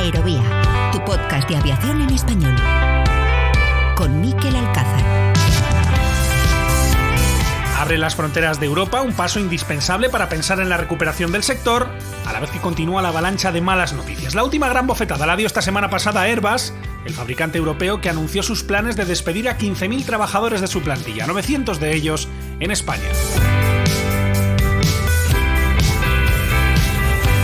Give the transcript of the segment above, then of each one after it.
Aerovía, tu podcast de aviación en español. Con Mikel Alcázar. Abre las fronteras de Europa, un paso indispensable para pensar en la recuperación del sector, a la vez que continúa la avalancha de malas noticias. La última gran bofetada la dio esta semana pasada Airbus, el fabricante europeo que anunció sus planes de despedir a 15.000 trabajadores de su plantilla, 900 de ellos en España.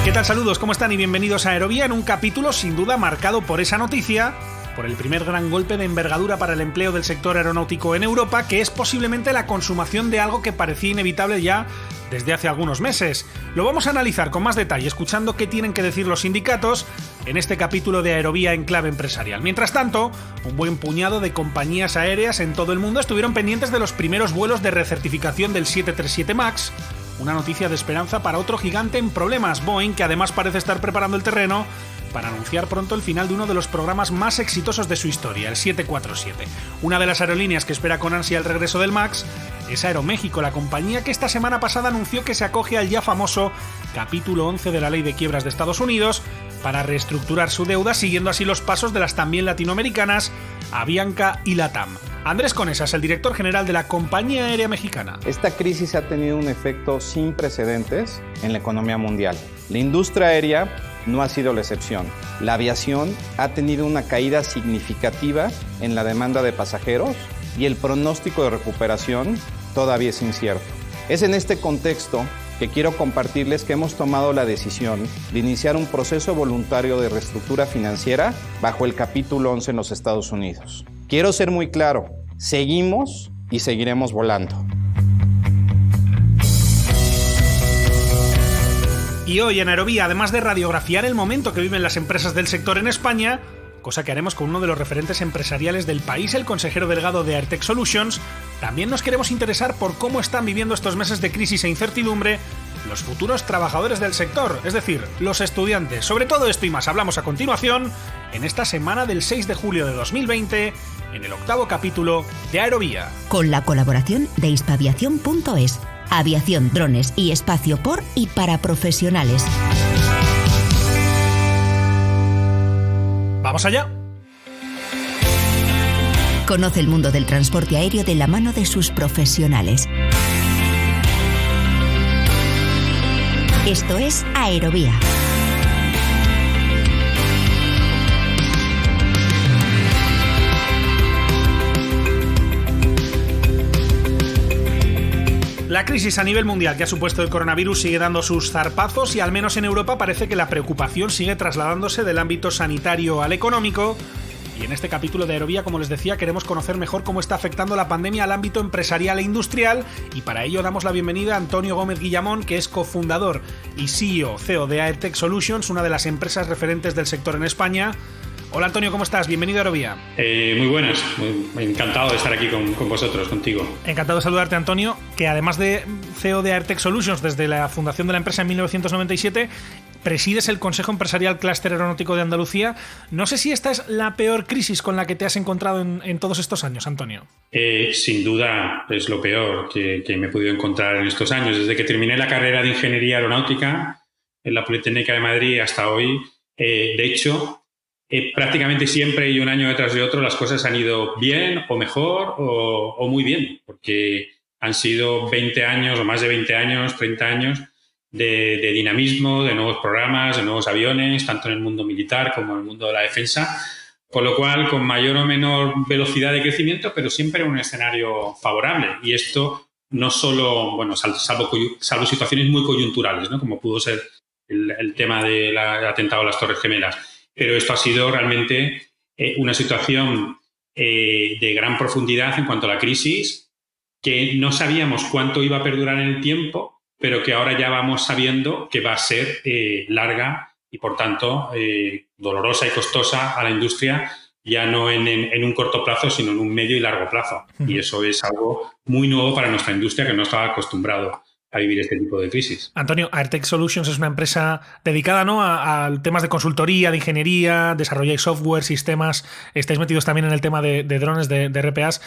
¿Qué tal? Saludos, ¿cómo están? Y bienvenidos a Aerovía, en un capítulo sin duda marcado por esa noticia, por el primer gran golpe de envergadura para el empleo del sector aeronáutico en Europa, que es posiblemente la consumación de algo que parecía inevitable ya desde hace algunos meses. Lo vamos a analizar con más detalle, escuchando qué tienen que decir los sindicatos en este capítulo de Aerovía en clave empresarial. Mientras tanto, un buen puñado de compañías aéreas en todo el mundo estuvieron pendientes de los primeros vuelos de recertificación del 737 MAX, una noticia de esperanza para otro gigante en problemas, Boeing, que además parece estar preparando el terreno para anunciar pronto el final de uno de los programas más exitosos de su historia, el 747. Una de las aerolíneas que espera con ansia el regreso del MAX es Aeroméxico, la compañía que esta semana pasada anunció que se acoge al ya famoso capítulo 11 de la Ley de Quiebras de Estados Unidos para reestructurar su deuda, siguiendo así los pasos de las también latinoamericanas Avianca y LATAM. Andrés Conesa, el director general de la compañía aérea mexicana. Esta crisis ha tenido un efecto sin precedentes en la economía mundial. La industria aérea no ha sido la excepción. La aviación ha tenido una caída significativa en la demanda de pasajeros y el pronóstico de recuperación todavía es incierto. Es en este contexto que quiero compartirles que hemos tomado la decisión de iniciar un proceso voluntario de reestructura financiera bajo el capítulo 11 en los Estados Unidos. Quiero ser muy claro, seguimos y seguiremos volando. Y hoy en Aerovía, además de radiografiar el momento que viven las empresas del sector en España, cosa que haremos con uno de los referentes empresariales del país, el consejero delegado de Airtech Solutions, también nos queremos interesar por cómo están viviendo estos meses de crisis e incertidumbre los futuros trabajadores del sector, es decir, los estudiantes. Sobre todo esto y más hablamos a continuación, en esta semana del 6 de julio de 2020, en el 8º capítulo de Aerovía. Con la colaboración de hispaviación.es, aviación, drones y espacio por y para profesionales. ¡Vamos allá! Conoce el mundo del transporte aéreo de la mano de sus profesionales. Esto es Aerovía. La crisis a nivel mundial que ha supuesto el coronavirus sigue dando sus zarpazos y al menos en Europa parece que la preocupación sigue trasladándose del ámbito sanitario al económico. Y en este capítulo de Aerovía, como les decía, queremos conocer mejor cómo está afectando la pandemia al ámbito empresarial e industrial, y para ello damos la bienvenida a Antonio Gómez Guillamón, que es cofundador y CEO de Airtech Solutions, una de las empresas referentes del sector en España. Hola Antonio, ¿cómo estás? Bienvenido a Aerovía. Muy buenas, encantado de estar aquí con vosotros, contigo. Encantado de saludarte, Antonio, que además de CEO de Airtech Solutions desde la fundación de la empresa en 1997, presides el Consejo Empresarial Clúster Aeronáutico de Andalucía. No sé si esta es la peor crisis con la que te has encontrado en todos estos años, Antonio. Sin duda es lo peor que me he podido encontrar en estos años. Desde que terminé la carrera de Ingeniería Aeronáutica en la Politécnica de Madrid hasta hoy, de hecho, prácticamente siempre y un año detrás de otro las cosas han ido bien o mejor o muy bien, porque han sido 20 años o más de 20 años, 30 años de dinamismo, de nuevos programas, de nuevos aviones, tanto en el mundo militar como en el mundo de la defensa, con lo cual con mayor o menor velocidad de crecimiento, pero siempre en un escenario favorable. Y esto no solo, bueno, salvo situaciones muy coyunturales, ¿no? Como pudo ser el tema del atentado a las Torres Gemelas. Pero esto ha sido realmente una situación de gran profundidad en cuanto a la crisis, que no sabíamos cuánto iba a perdurar en el tiempo, pero que ahora ya vamos sabiendo que va a ser larga y, por tanto, dolorosa y costosa a la industria, ya no en un corto plazo, sino en un medio y largo plazo. Y eso es algo muy nuevo para nuestra industria, que no estaba acostumbrado a vivir este tipo de crisis. Antonio, Airtech Solutions es una empresa dedicada, ¿no?, a temas de consultoría, de ingeniería, desarrolláis software, sistemas, estáis metidos también en el tema de drones, de RPAs.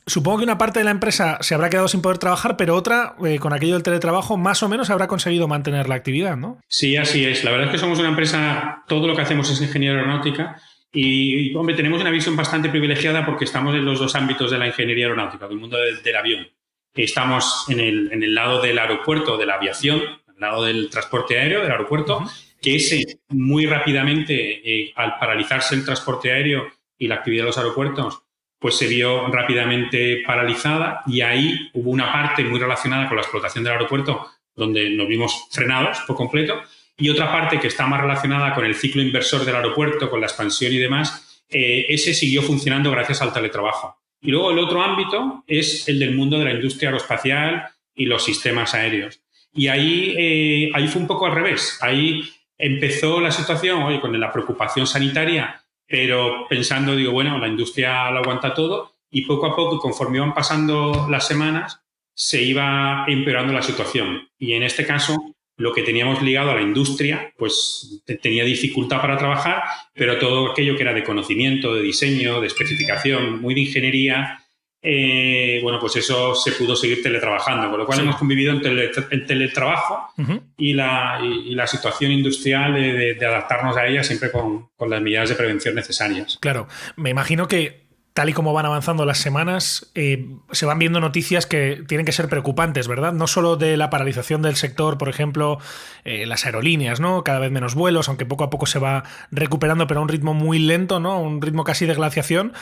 Supongo que una parte de la empresa se habrá quedado sin poder trabajar, pero otra, con aquello del teletrabajo, más o menos habrá conseguido mantener la actividad, ¿no? Sí, así es. La verdad es que somos una empresa, todo lo que hacemos es ingeniería aeronáutica y hombre, tenemos una visión bastante privilegiada porque estamos en los dos ámbitos de la ingeniería aeronáutica, del mundo del avión. Estamos en el lado del aeropuerto, de la aviación, al lado del transporte aéreo, del aeropuerto, que ese muy rápidamente, al paralizarse el transporte aéreo y la actividad de los aeropuertos, pues se vio rápidamente paralizada y ahí hubo una parte muy relacionada con la explotación del aeropuerto donde nos vimos frenados por completo y otra parte que está más relacionada con el ciclo inversor del aeropuerto, con la expansión y demás, ese siguió funcionando gracias al teletrabajo. Y luego el otro ámbito es el del mundo de la industria aeroespacial y los sistemas aéreos. Y ahí fue un poco al revés. Ahí empezó la situación, oye, con la preocupación sanitaria, pero pensando, digo, bueno, la industria lo aguanta todo y poco a poco, conforme iban pasando las semanas, se iba empeorando la situación. Y en este caso, lo que teníamos ligado a la industria, pues tenía dificultad para trabajar, pero todo aquello que era de conocimiento, de diseño, de especificación, muy de ingeniería, bueno, pues eso se pudo seguir teletrabajando, con lo cual hemos convivido en teletrabajo y la situación industrial de adaptarnos a ella siempre con las medidas de prevención necesarias. Claro, me imagino que tal y como van avanzando las semanas, se van viendo noticias que tienen que ser preocupantes, ¿verdad? No solo de la paralización del sector, por ejemplo, las aerolíneas, ¿no? Cada vez menos vuelos, aunque poco a poco se va recuperando, pero a un ritmo muy lento, ¿no? Un ritmo casi de glaciación.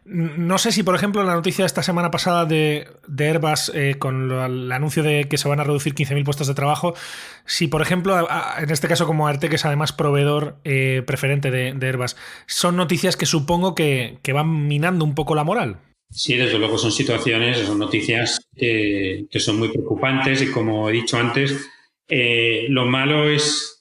No sé si, por ejemplo, la noticia de esta semana pasada de Airbus con el anuncio de que se van a reducir 15.000 puestos de trabajo, si, por ejemplo, en este caso como Arte, que es además proveedor preferente de Airbus, son noticias que supongo que van minando un poco la moral. Sí, desde luego son situaciones, son noticias que son muy preocupantes y, como he dicho antes, lo malo es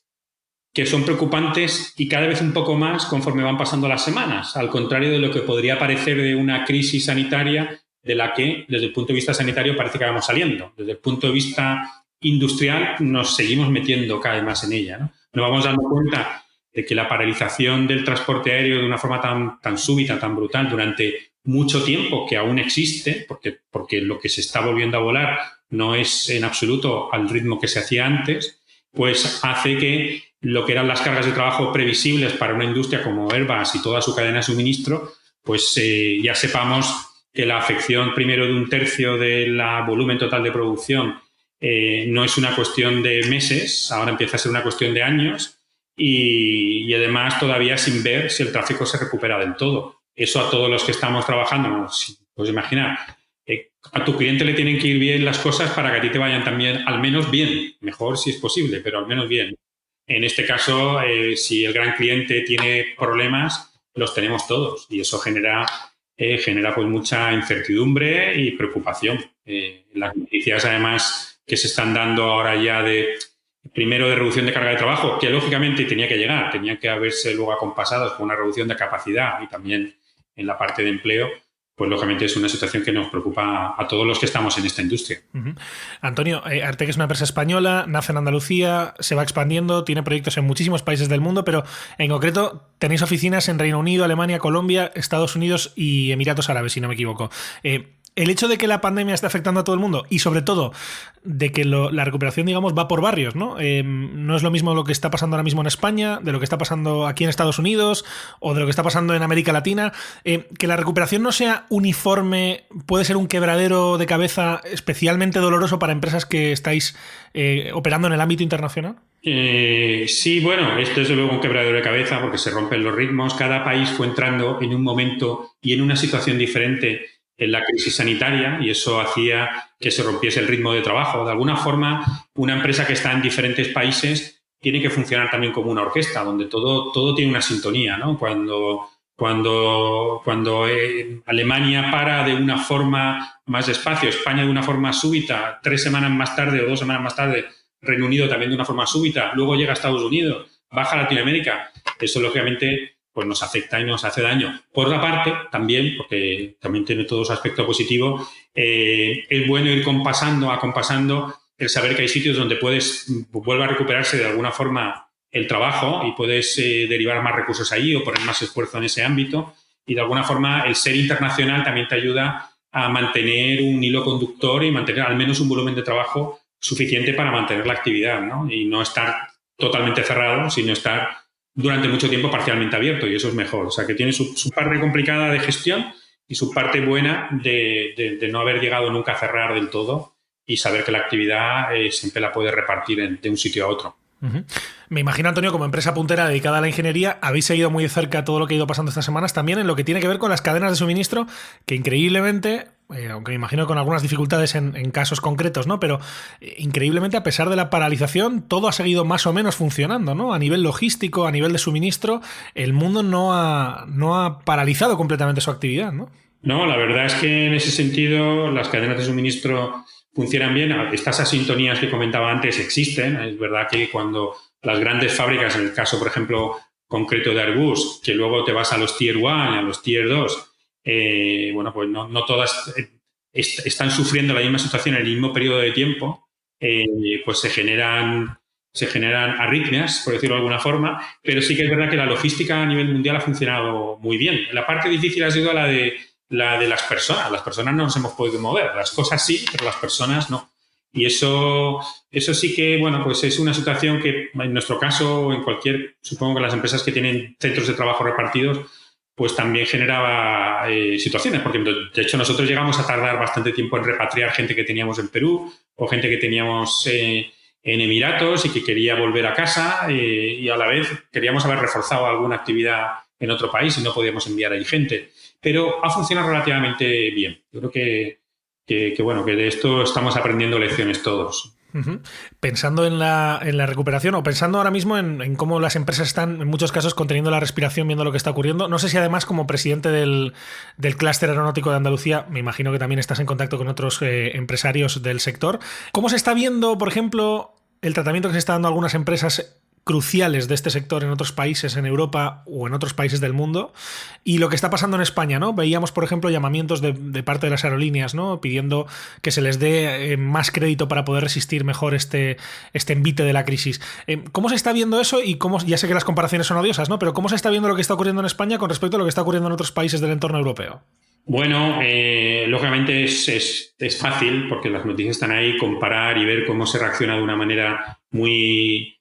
que son preocupantes y cada vez un poco más conforme van pasando las semanas, al contrario de lo que podría parecer de una crisis sanitaria de la que, desde el punto de vista sanitario, parece que vamos saliendo. Desde el punto de vista industrial, nos seguimos metiendo cada vez más en ella, ¿no? Nos vamos dando cuenta de que la paralización del transporte aéreo de una forma tan súbita, tan brutal, durante mucho tiempo, que aún existe, porque lo que se está volviendo a volar no es en absoluto al ritmo que se hacía antes, pues hace que lo que eran las cargas de trabajo previsibles para una industria como Airbus y toda su cadena de suministro, pues ya sepamos que la afección primero de 1/3 del volumen total de producción no es una cuestión de meses, ahora empieza a ser una cuestión de años y además todavía sin ver si el tráfico se recupera del todo. Eso a todos los que estamos trabajando, pues imagina, a tu cliente le tienen que ir bien las cosas para que a ti te vayan también al menos bien, mejor si es posible, pero al menos bien. En este caso, si el gran cliente tiene problemas, los tenemos todos y eso genera pues mucha incertidumbre y preocupación. Las noticias, además, que se están dando ahora ya primero de reducción de carga de trabajo, que lógicamente tenía que llegar, tenía que haberse luego acompasados con una reducción de capacidad y también en la parte de empleo, pues lógicamente es una situación que nos preocupa a todos los que estamos en esta industria. Antonio, Artec es una empresa española, nace en Andalucía, se va expandiendo, tiene proyectos en muchísimos países del mundo, pero en concreto tenéis oficinas en Reino Unido, Alemania, Colombia, Estados Unidos y Emiratos Árabes, si no me equivoco. El hecho de que la pandemia esté afectando a todo el mundo y sobre todo de que la recuperación, digamos, va por barrios, ¿no? No es lo mismo lo que está pasando ahora mismo en España, de lo que está pasando aquí en Estados Unidos o de lo que está pasando en América Latina. Que la recuperación no sea uniforme puede ser un quebradero de cabeza especialmente doloroso para empresas que estáis operando en el ámbito internacional. Sí, bueno, esto es luego un quebradero de cabeza porque se rompen los ritmos. Cada país fue entrando en un momento y en una situación diferente en la crisis sanitaria y eso hacía que se rompiese el ritmo de trabajo. De alguna forma, una empresa que está en diferentes países tiene que funcionar también como una orquesta, donde todo tiene una sintonía, ¿no? Cuando Alemania para de una forma más despacio, España de una forma súbita, 3 semanas más tarde o 2 semanas más tarde, Reino Unido también de una forma súbita, luego llega a Estados Unidos, baja a Latinoamérica, eso lógicamente pues nos afecta y nos hace daño. Por otra parte, también, porque también tiene todo su aspecto positivo, es bueno ir acompasando el saber que hay sitios donde vuelva a recuperarse de alguna forma el trabajo y puedes derivar más recursos ahí o poner más esfuerzo en ese ámbito y de alguna forma el ser internacional también te ayuda a mantener un hilo conductor y mantener al menos un volumen de trabajo suficiente para mantener la actividad, ¿no? Y no estar totalmente cerrado, sino estar durante mucho tiempo parcialmente abierto, y eso es mejor. O sea, que tiene su parte complicada de gestión y su parte buena de no haber llegado nunca a cerrar del todo y saber que la actividad siempre la puedes repartir de un sitio a otro. Uh-huh. Me imagino, Antonio, como empresa puntera dedicada a la ingeniería, habéis seguido muy de cerca todo lo que ha ido pasando estas semanas, también en lo que tiene que ver con las cadenas de suministro, que increíblemente, aunque me imagino con algunas dificultades en casos concretos, ¿no? Pero increíblemente, a pesar de la paralización, todo ha seguido más o menos funcionando, ¿no? A nivel logístico, a nivel de suministro, el mundo no ha paralizado completamente su actividad, ¿no? No, la verdad es que en ese sentido las cadenas de suministro funcionan bien. Estas asintonías que comentaba antes existen. Es verdad que cuando las grandes fábricas, en el caso, por ejemplo, concreto de Airbus, que luego te vas a los Tier 1, a los Tier 2, bueno, pues no todas están sufriendo la misma situación en el mismo periodo de tiempo, pues se generan arritmias, por decirlo de alguna forma, pero sí que es verdad que la logística a nivel mundial ha funcionado muy bien. La parte difícil ha sido la de las personas. Las personas no nos hemos podido mover. Las cosas sí, pero las personas no. Y eso sí que, bueno, pues es una situación que en nuestro caso, supongo que las empresas que tienen centros de trabajo repartidos, pues también generaba situaciones, porque de hecho nosotros llegamos a tardar bastante tiempo en repatriar gente que teníamos en Perú o gente que teníamos en Emiratos y que quería volver a casa, y a la vez queríamos haber reforzado alguna actividad en otro país y no podíamos enviar ahí gente. Pero ha funcionado relativamente bien. Yo creo que bueno, que de esto estamos aprendiendo lecciones todos. Uh-huh. Pensando en la recuperación, o pensando ahora mismo en cómo las empresas están en muchos casos conteniendo la respiración, viendo lo que está ocurriendo, no sé si además como presidente del clúster aeronáutico de Andalucía, me imagino que también estás en contacto con otros empresarios del sector. ¿Cómo se está viendo, por ejemplo, el tratamiento que se está dando a algunas empresas cruciales de este sector en otros países, en Europa o en otros países del mundo, y lo que está pasando en España, ¿no? Veíamos, por ejemplo, llamamientos de parte de las aerolíneas, ¿no? Pidiendo que se les dé más crédito para poder resistir mejor este envite de la crisis. ¿Cómo se está viendo eso? Y cómo, ya sé que las comparaciones son odiosas, ¿no? Pero ¿cómo se está viendo lo que está ocurriendo en España con respecto a lo que está ocurriendo en otros países del entorno europeo? Bueno, lógicamente es fácil, porque las noticias están ahí, comparar y ver cómo se reacciona de una manera muy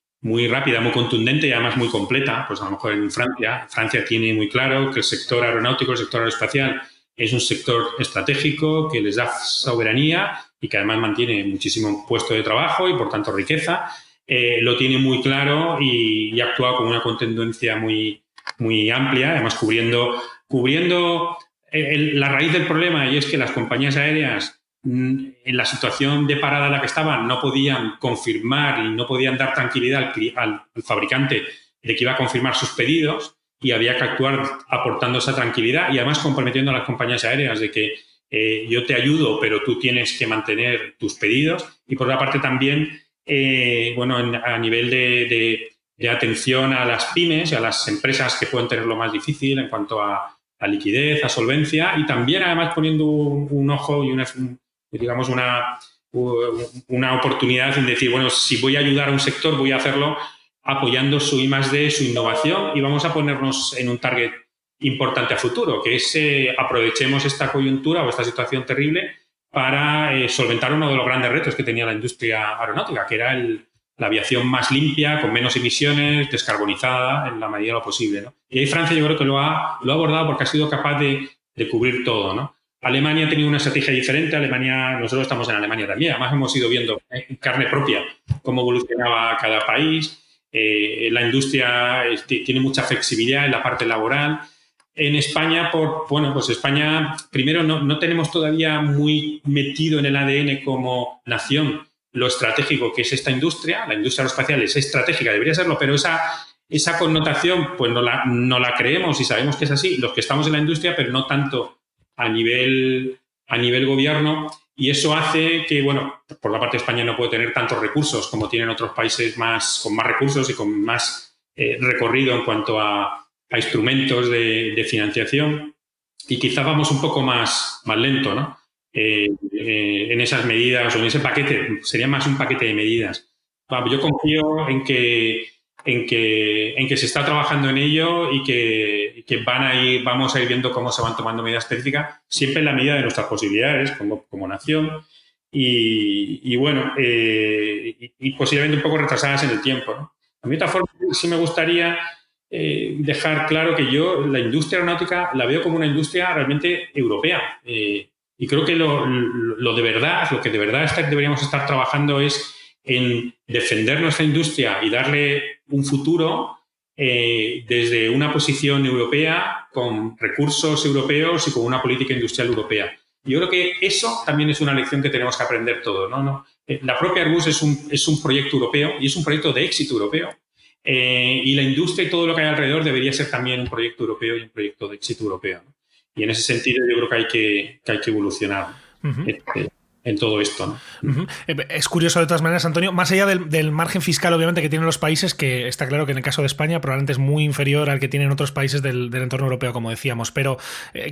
rápida, muy contundente y además muy completa. Pues a lo mejor en Francia tiene muy claro que el sector aeronáutico, el sector aeroespacial, es un sector estratégico que les da soberanía y que además mantiene muchísimo puesto de trabajo y por tanto riqueza. Lo tiene muy claro y actúa con una contundencia muy amplia, además cubriendo la raíz del problema, y es que las compañías aéreas, en la situación de parada en la que estaban, no podían confirmar y no podían dar tranquilidad al fabricante de que iba a confirmar sus pedidos, y había que actuar aportando esa tranquilidad y además comprometiendo a las compañías aéreas de que yo te ayudo, pero tú tienes que mantener tus pedidos. Y por otra parte también, a nivel de atención a las pymes y a las empresas que pueden tener lo más difícil en cuanto a liquidez, a solvencia, y también además poniendo un ojo y una oportunidad en decir, bueno, si voy a ayudar a un sector, voy a hacerlo apoyando su I+D, su innovación, y vamos a ponernos en un target importante a futuro, que es aprovechemos esta coyuntura o esta situación terrible para solventar uno de los grandes retos que tenía la industria aeronáutica, que era la aviación más limpia, con menos emisiones, descarbonizada en la medida de lo posible, ¿no? Y ahí Francia yo creo que lo ha abordado porque ha sido capaz de cubrir todo, ¿no? Alemania ha tenido una estrategia diferente. Nosotros estamos en Alemania también, además hemos ido viendo en carne propia cómo evolucionaba cada país. La industria tiene mucha flexibilidad en la parte laboral. En España, España, primero, no tenemos todavía muy metido en el ADN como nación lo estratégico que es esta industria. La industria aeroespacial es estratégica, debería serlo, pero esa connotación pues no la creemos y sabemos que es así los que estamos en la industria, pero no tanto a nivel gobierno, y eso hace que, bueno, por la parte de España no puede tener tantos recursos como tienen otros países con más recursos y con más recorrido en cuanto a instrumentos de financiación, y quizá vamos un poco más lento, ¿no? En esas medidas o en ese paquete, sería más un paquete de medidas. Yo confío en que en que se está trabajando en ello y que vamos a ir viendo cómo se van tomando medidas específicas, siempre en la medida de nuestras posibilidades como nación y posiblemente un poco retrasadas en el tiempo, ¿no? A mí, de otra forma, sí me gustaría dejar claro que yo la industria aeronáutica la veo como una industria realmente europea. Y creo que lo que de verdad deberíamos estar trabajando es en defender nuestra industria y darle un futuro desde una posición europea, con recursos europeos y con una política industrial europea. Yo creo que eso también es una lección que tenemos que aprender todos, ¿no? La propia Airbus es un proyecto europeo y es un proyecto de éxito europeo. Y la industria y todo lo que hay alrededor debería ser también un proyecto europeo y un proyecto de éxito europeo, ¿no? Y en ese sentido yo creo que hay que evolucionar en todo esto, ¿no? Es curioso, de todas maneras, Antonio, más allá del margen fiscal, obviamente, que tienen los países, que está claro que en el caso de España probablemente es muy inferior al que tienen otros países del entorno europeo, como decíamos, pero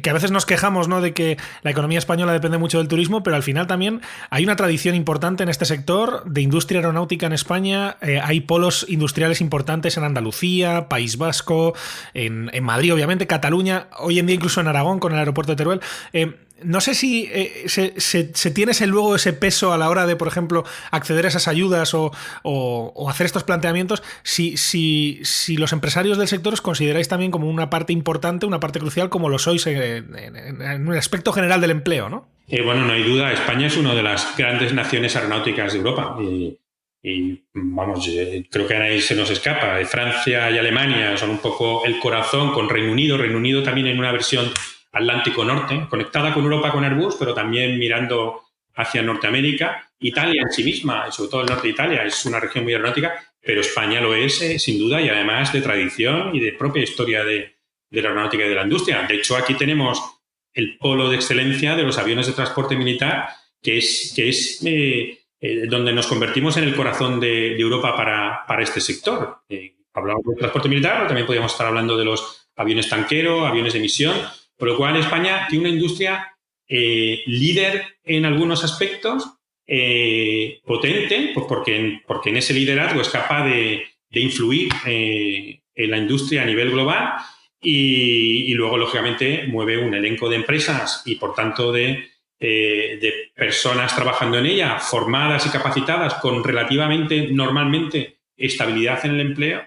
que a veces nos quejamos, ¿no?, de que la economía española depende mucho del turismo, pero al final también hay una tradición importante en este sector de industria aeronáutica en España. Hay polos industriales importantes en Andalucía, País Vasco, en Madrid, obviamente, Cataluña, hoy en día incluso en Aragón con el aeropuerto de Teruel. No sé si se tiene luego ese peso a la hora de, por ejemplo, acceder a esas ayudas o hacer estos planteamientos, si los empresarios del sector os consideráis también como una parte importante, una parte crucial, como lo sois en el aspecto general del empleo, ¿no? Bueno, no hay duda, España es una de las grandes naciones aeronáuticas de Europa y vamos, creo que a nadie se nos escapa. Francia y Alemania son un poco el corazón con Reino Unido también en una versión Atlántico Norte, conectada con Europa con Airbus, pero también mirando hacia Norteamérica. Italia en sí misma, sobre todo el norte de Italia, es una región muy aeronáutica, pero España lo es sin duda, y además de tradición y de propia historia de la aeronáutica y de la industria. De hecho, aquí tenemos el polo de excelencia de los aviones de transporte militar, que es donde nos convertimos en el corazón de Europa para este sector. Hablamos de transporte militar, pero también podríamos estar hablando de los aviones tanquero, aviones de misión. Por lo cual, España tiene una industria líder en algunos aspectos, potente, pues porque en ese liderazgo es capaz de influir en la industria a nivel global y luego, lógicamente, mueve un elenco de empresas y, por tanto, de personas trabajando en ella, formadas y capacitadas con relativamente, normalmente, estabilidad en el empleo,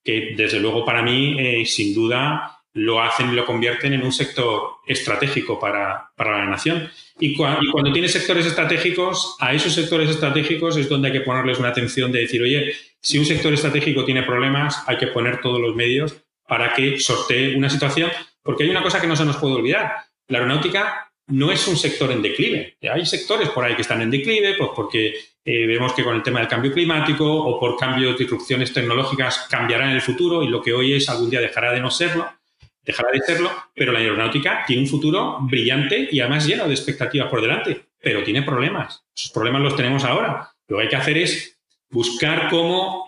que, desde luego, para mí, sin duda, lo hacen y lo convierten en un sector estratégico para la nación. Y cuando tienes sectores estratégicos, a esos sectores estratégicos es donde hay que ponerles una atención de decir, oye, si un sector estratégico tiene problemas, hay que poner todos los medios para que sortee una situación, porque hay una cosa que no se nos puede olvidar. La aeronáutica no es un sector en declive. Hay sectores por ahí que están en declive, pues porque vemos que con el tema del cambio climático o por cambios, disrupciones tecnológicas cambiarán en el futuro y lo que hoy es algún día dejará de serlo, pero la aeronáutica tiene un futuro brillante y además lleno de expectativas por delante, pero tiene problemas. Esos problemas los tenemos ahora. Lo que hay que hacer es buscar cómo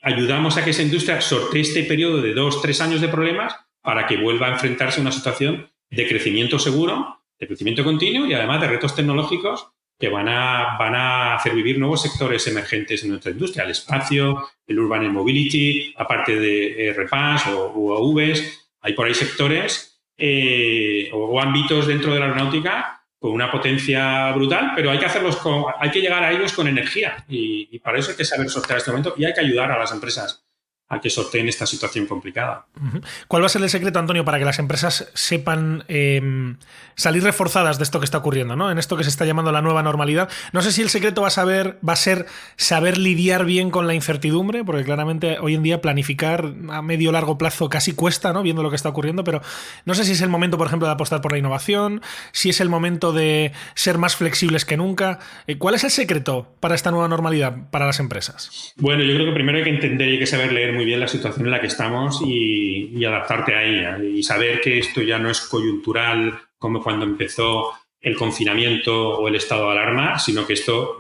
ayudamos a que esa industria sortee este periodo de 2-3 años de problemas para que vuelva a enfrentarse a una situación de crecimiento seguro, de crecimiento continuo y además de retos tecnológicos que van a hacer vivir nuevos sectores emergentes en nuestra industria, el espacio, el urban air mobility, aparte de RPAS o UAVs. Hay por ahí sectores o ámbitos dentro de la aeronáutica con una potencia brutal, pero hay que llegar a ellos con energía y para eso hay que saber sortear este momento y hay que ayudar a las empresas a que sorteen esta situación complicada. ¿Cuál va a ser el secreto, Antonio, para que las empresas sepan salir reforzadas de esto que está ocurriendo, ¿no? En esto que se está llamando la nueva normalidad? No sé si el secreto va a ser saber lidiar bien con la incertidumbre, porque claramente hoy en día planificar a medio o largo plazo casi cuesta, ¿no?, viendo lo que está ocurriendo, pero no sé si es el momento, por ejemplo, de apostar por la innovación, si es el momento de ser más flexibles que nunca. ¿Cuál es el secreto para esta nueva normalidad para las empresas? Bueno, yo creo que primero hay que entender y hay que saber leer muy bien la situación en la que estamos y adaptarte a ella y saber que esto ya no es coyuntural como cuando empezó el confinamiento o el estado de alarma, sino que esto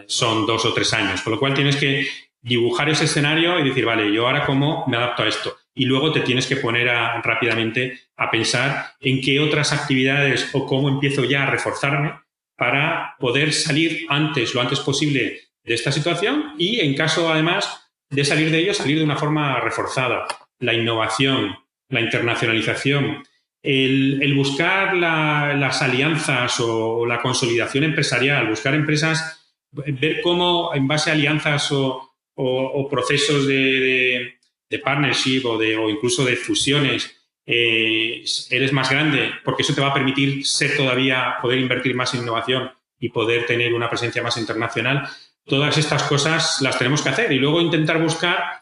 son 2 o 3 años, con lo cual tienes que dibujar ese escenario y decir, vale, yo ahora cómo me adapto a esto, y luego te tienes que poner rápidamente a pensar en qué otras actividades o cómo empiezo ya a reforzarme para poder salir lo antes posible de esta situación y, en caso además salir de ello, salir de una forma reforzada. La innovación, la internacionalización, el buscar las alianzas o la consolidación empresarial, buscar empresas, ver cómo en base a alianzas o procesos de partnership o incluso de fusiones eres más grande, porque eso te va a permitir poder invertir más en innovación y poder tener una presencia más internacional. Todas estas cosas las tenemos que hacer y luego intentar buscar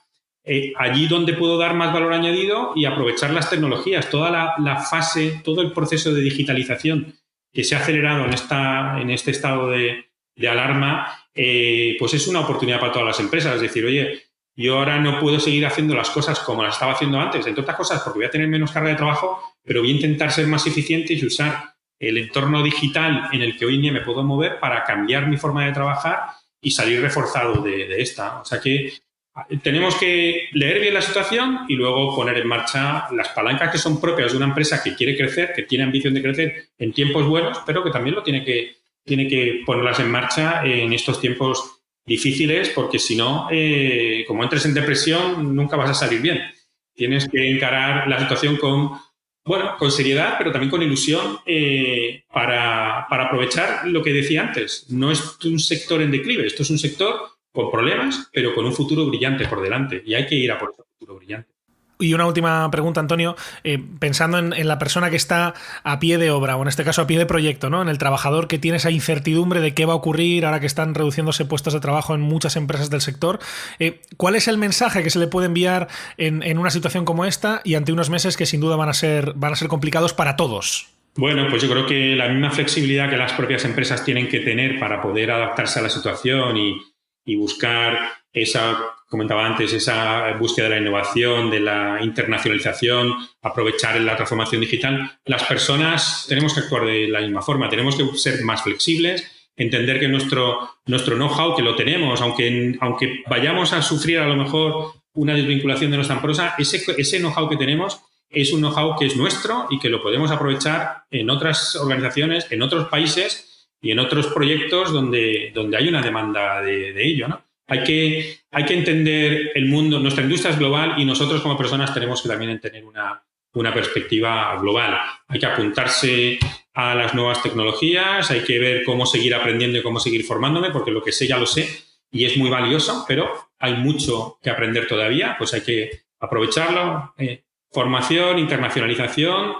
allí donde puedo dar más valor añadido y aprovechar las tecnologías, toda la fase, todo el proceso de digitalización que se ha acelerado en este estado de alarma, pues es una oportunidad para todas las empresas. Es decir, oye, yo ahora no puedo seguir haciendo las cosas como las estaba haciendo antes, entre otras cosas porque voy a tener menos carga de trabajo, pero voy a intentar ser más eficiente y usar el entorno digital en el que hoy en día me puedo mover para cambiar mi forma de trabajar y salir reforzado de esta. O sea que tenemos que leer bien la situación y luego poner en marcha las palancas que son propias de una empresa que quiere crecer, que tiene ambición de crecer en tiempos buenos, pero que también tiene que ponerlas en marcha en estos tiempos difíciles, porque si no, como entres en depresión, nunca vas a salir bien. Tienes que encarar la situación con seriedad, pero también con ilusión para aprovechar lo que decía antes. No es un sector en declive, esto es un sector con problemas, pero con un futuro brillante por delante y hay que ir a por ese futuro brillante. Y una última pregunta, Antonio, pensando en la persona que está a pie de obra, o en este caso a pie de proyecto, ¿no? En el trabajador que tiene esa incertidumbre de qué va a ocurrir ahora que están reduciéndose puestos de trabajo en muchas empresas del sector. ¿Cuál es el mensaje que se le puede enviar en una situación como esta y ante unos meses que sin duda van a ser complicados para todos? Bueno, pues yo creo que la misma flexibilidad que las propias empresas tienen que tener para poder adaptarse a la situación y buscar comentaba antes, esa búsqueda de la innovación, de la internacionalización, aprovechar la transformación digital. Las personas tenemos que actuar de la misma forma, tenemos que ser más flexibles, entender que nuestro know-how, que lo tenemos, aunque vayamos a sufrir a lo mejor una desvinculación de nuestra empresa, ese know-how que tenemos es un know-how que es nuestro y que lo podemos aprovechar en otras organizaciones, en otros países y en otros proyectos donde hay una demanda de ello, ¿no? Hay que entender el mundo, nuestra industria es global y nosotros como personas tenemos que también tener una perspectiva global. Hay que apuntarse a las nuevas tecnologías, hay que ver cómo seguir aprendiendo y cómo seguir formándome, porque lo que sé ya lo sé y es muy valioso, pero hay mucho que aprender todavía, pues hay que aprovecharlo. Formación, internacionalización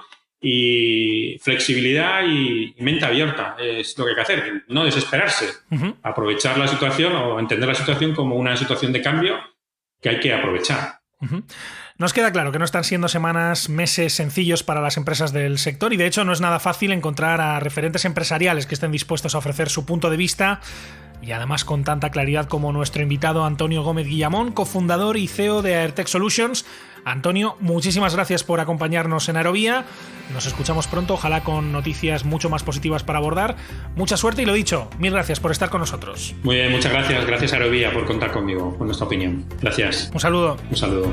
y flexibilidad y mente abierta es lo que hay que hacer, no desesperarse, aprovechar la situación o entender la situación como una situación de cambio que hay que aprovechar. Nos queda claro que no están siendo semanas, meses sencillos para las empresas del sector y de hecho no es nada fácil encontrar a referentes empresariales que estén dispuestos a ofrecer su punto de vista y además con tanta claridad como nuestro invitado Antonio Gómez Guillamón, cofundador y CEO de Airtech Solutions. Antonio, muchísimas gracias por acompañarnos en Aerovía. Nos escuchamos pronto, ojalá con noticias mucho más positivas para abordar. Mucha suerte y lo dicho, mil gracias por estar con nosotros. Muy bien, muchas gracias. Gracias a Aerovía por contar conmigo, con nuestra opinión. Gracias. Un saludo. Un saludo.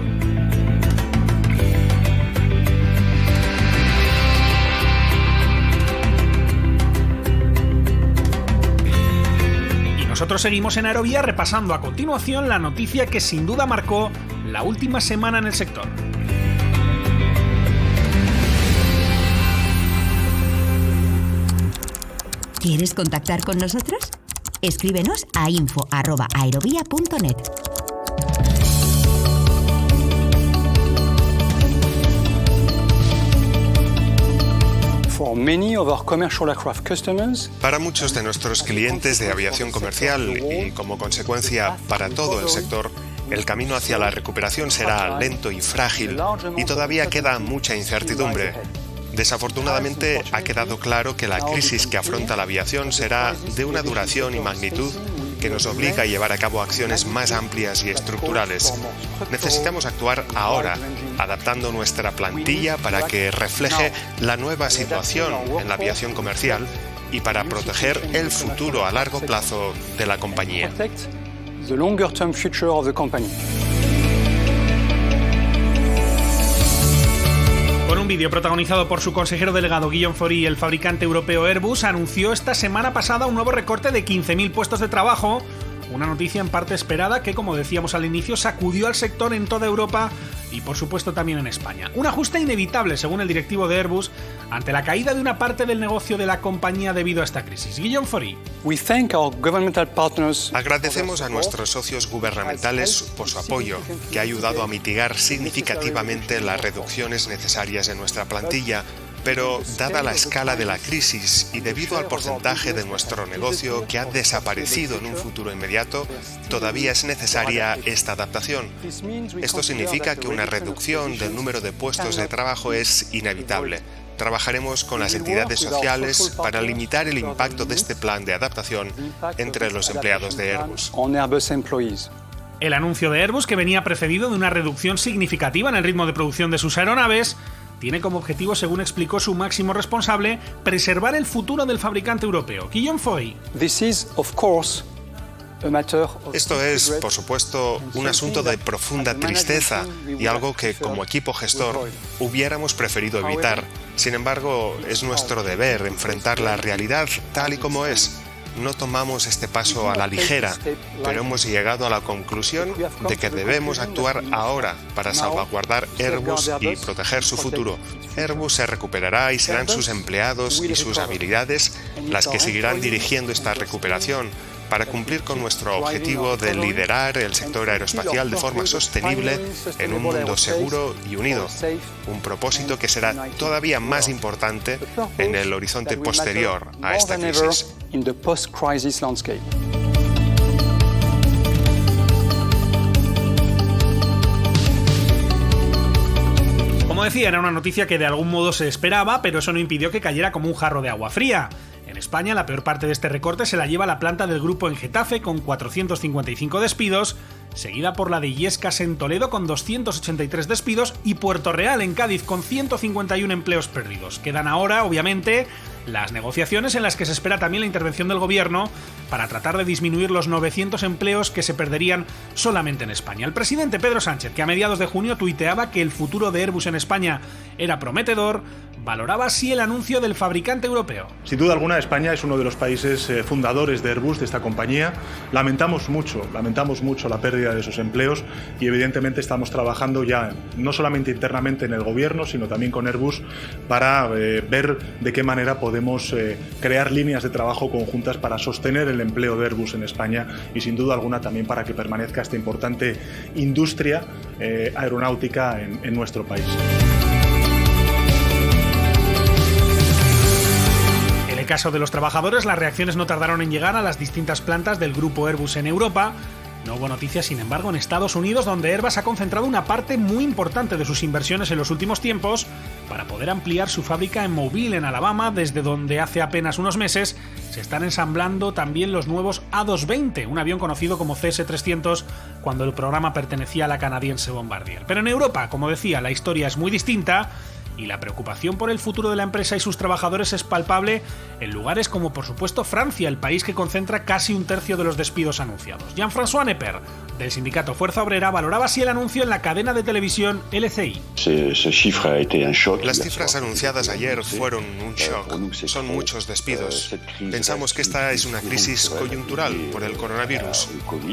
Nosotros seguimos en Aerovía repasando a continuación la noticia que sin duda marcó la última semana en el sector. ¿Quieres contactar con nosotros? Escríbenos a info@aerovia.net. Para muchos de nuestros clientes de aviación comercial y como consecuencia para todo el sector, el camino hacia la recuperación será lento y frágil y todavía queda mucha incertidumbre. Desafortunadamente, ha quedado claro que la crisis que afronta la aviación será de una duración y magnitud que nos obliga a llevar a cabo acciones más amplias y estructurales. Necesitamos actuar ahora, adaptando nuestra plantilla para que refleje la nueva situación en la aviación comercial y para proteger el futuro a largo plazo de la compañía. Con un vídeo protagonizado por su consejero delegado Guillaume Faury, el fabricante europeo Airbus anunció esta semana pasada un nuevo recorte de 15.000 puestos de trabajo, una noticia en parte esperada que, como decíamos al inicio, sacudió al sector en toda Europa y por supuesto también en España. Un ajuste inevitable, según el directivo de Airbus, ante la caída de una parte del negocio de la compañía debido a esta crisis. Guillaume Faury. Agradecemos a nuestros socios gubernamentales por su apoyo, que ha ayudado a mitigar significativamente las reducciones necesarias en nuestra plantilla. Pero, dada la escala de la crisis y debido al porcentaje de nuestro negocio que ha desaparecido en un futuro inmediato, todavía es necesaria esta adaptación. Esto significa que una reducción del número de puestos de trabajo es inevitable. Trabajaremos con las entidades sociales para limitar el impacto de este plan de adaptación entre los empleados de Airbus. El anuncio de Airbus, que venía precedido de una reducción significativa en el ritmo de producción de sus aeronaves, tiene como objetivo, según explicó su máximo responsable, preservar el futuro del fabricante europeo. Guillaume Faury. Esto es, por supuesto, un asunto de profunda tristeza y algo que, como equipo gestor, hubiéramos preferido evitar. Sin embargo, es nuestro deber enfrentar la realidad tal y como es. No tomamos este paso a la ligera, pero hemos llegado a la conclusión de que debemos actuar ahora para salvaguardar Airbus y proteger su futuro. Airbus se recuperará y serán sus empleados y sus habilidades las que seguirán dirigiendo esta recuperación para cumplir con nuestro objetivo de liderar el sector aeroespacial de forma sostenible en un mundo seguro y unido, un propósito que será todavía más importante en el horizonte posterior a esta crisis. Como decía, era una noticia que de algún modo se esperaba, pero eso no impidió que cayera como un jarro de agua fría. En España, la peor parte de este recorte se la lleva la planta del grupo en Getafe, con 455 despidos, seguida por la de Illescas en Toledo, con 283 despidos, y Puerto Real en Cádiz, con 151 empleos perdidos. Quedan ahora, obviamente, las negociaciones en las que se espera también la intervención del gobierno para tratar de disminuir los 900 empleos que se perderían solamente en España. El presidente Pedro Sánchez, que a mediados de junio tuiteaba que el futuro de Airbus en España era prometedor, valoraba así el anuncio del fabricante europeo. Sin duda alguna, España es uno de los países fundadores de Airbus, de esta compañía. Lamentamos mucho la pérdida de esos empleos y evidentemente estamos trabajando ya no solamente internamente en el gobierno, sino también con Airbus para ver de qué manera podemos crear líneas de trabajo conjuntas para sostener el empleo de Airbus en España y sin duda alguna también para que permanezca esta importante industria aeronáutica en nuestro país. En el caso de los trabajadores, las reacciones no tardaron en llegar a las distintas plantas del grupo Airbus en Europa. No hubo noticias, sin embargo, en Estados Unidos, donde Airbus ha concentrado una parte muy importante de sus inversiones en los últimos tiempos para poder ampliar su fábrica en Mobile, en Alabama, desde donde hace apenas unos meses se están ensamblando también los nuevos A220, un avión conocido como CS-300 cuando el programa pertenecía a la canadiense Bombardier. Pero en Europa, como decía, la historia es muy distinta y la preocupación por el futuro de la empresa y sus trabajadores es palpable en lugares como, por supuesto, Francia, el país que concentra casi un tercio de los despidos anunciados. Jean-François Nepper, del sindicato Fuerza Obrera, valoraba así el anuncio en la cadena de televisión LCI. Las cifras anunciadas ayer fueron un shock. Son muchos despidos. Pensamos que esta es una crisis coyuntural por el coronavirus.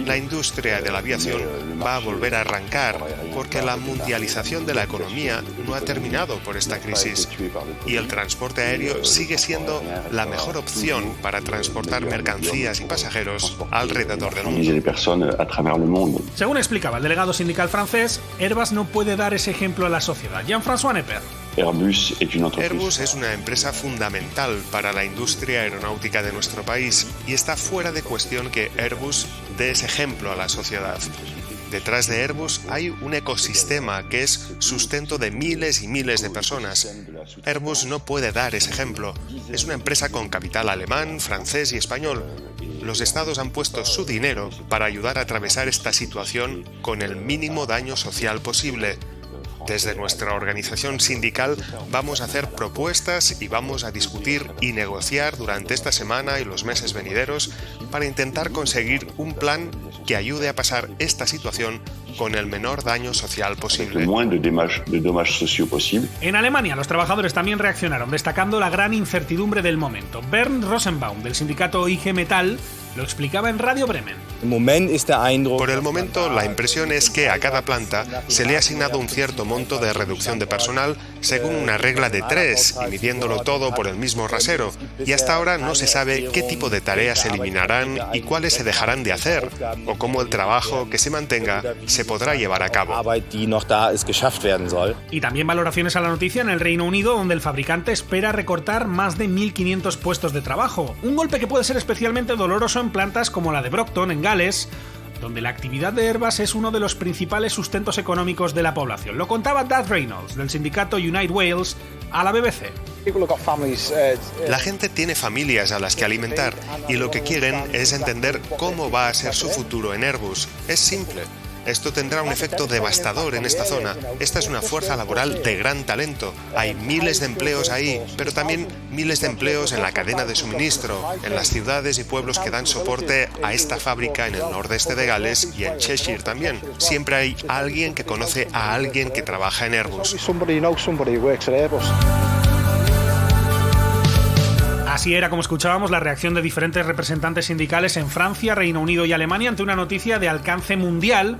La industria de la aviación va a volver a arrancar porque la mundialización de la economía no ha terminado por esta crisis y el transporte aéreo sigue siendo la mejor opción para transportar mercancías y pasajeros alrededor del mundo. Según explicaba el delegado sindical francés, Airbus no puede dar ese ejemplo a la sociedad. Jean-François Nepper. Airbus es una empresa fundamental para la industria aeronáutica de nuestro país y está fuera de cuestión que Airbus dé ese ejemplo a la sociedad. Detrás de Airbus hay un ecosistema que es sustento de miles y miles de personas. Airbus no puede dar ese ejemplo. Es una empresa con capital alemán, francés y español. Los estados han puesto su dinero para ayudar a atravesar esta situación con el mínimo daño social posible. Desde nuestra organización sindical vamos a hacer propuestas y vamos a discutir y negociar durante esta semana y los meses venideros para intentar conseguir un plan que ayude a pasar esta situación con el menor daño social posible. En Alemania, los trabajadores también reaccionaron, destacando la gran incertidumbre del momento. Bernd Rosenbaum, del sindicato IG Metall, Lo explicaba en Radio Bremen. Por el momento, la impresión es que a cada planta se le ha asignado un cierto monto de reducción de personal según una regla de 3 y midiéndolo todo por el mismo rasero. Y hasta ahora no se sabe qué tipo de tareas se eliminarán y cuáles se dejarán de hacer, o cómo el trabajo que se mantenga se podrá llevar a cabo. Y también valoraciones a la noticia en el Reino Unido, donde el fabricante espera recortar más de 1.500 puestos de trabajo. Un golpe que puede ser especialmente doloroso en plantas como la de Brockton, en Gales, donde la actividad de Airbus es uno de los principales sustentos económicos de la población. Lo contaba Dad Reynolds, del sindicato Unite Wales, a la BBC. La gente tiene familias a las que alimentar y lo que quieren es entender cómo va a ser su futuro en Airbus. Es simple. Esto tendrá un efecto devastador en esta zona. Esta es una fuerza laboral de gran talento. Hay miles de empleos ahí, pero también miles de empleos en la cadena de suministro, en las ciudades y pueblos que dan soporte a esta fábrica en el nordeste de Gales y en Cheshire también. Siempre hay alguien que conoce a alguien que trabaja en Airbus. Así era como escuchábamos la reacción de diferentes representantes sindicales en Francia, Reino Unido y Alemania ante una noticia de alcance mundial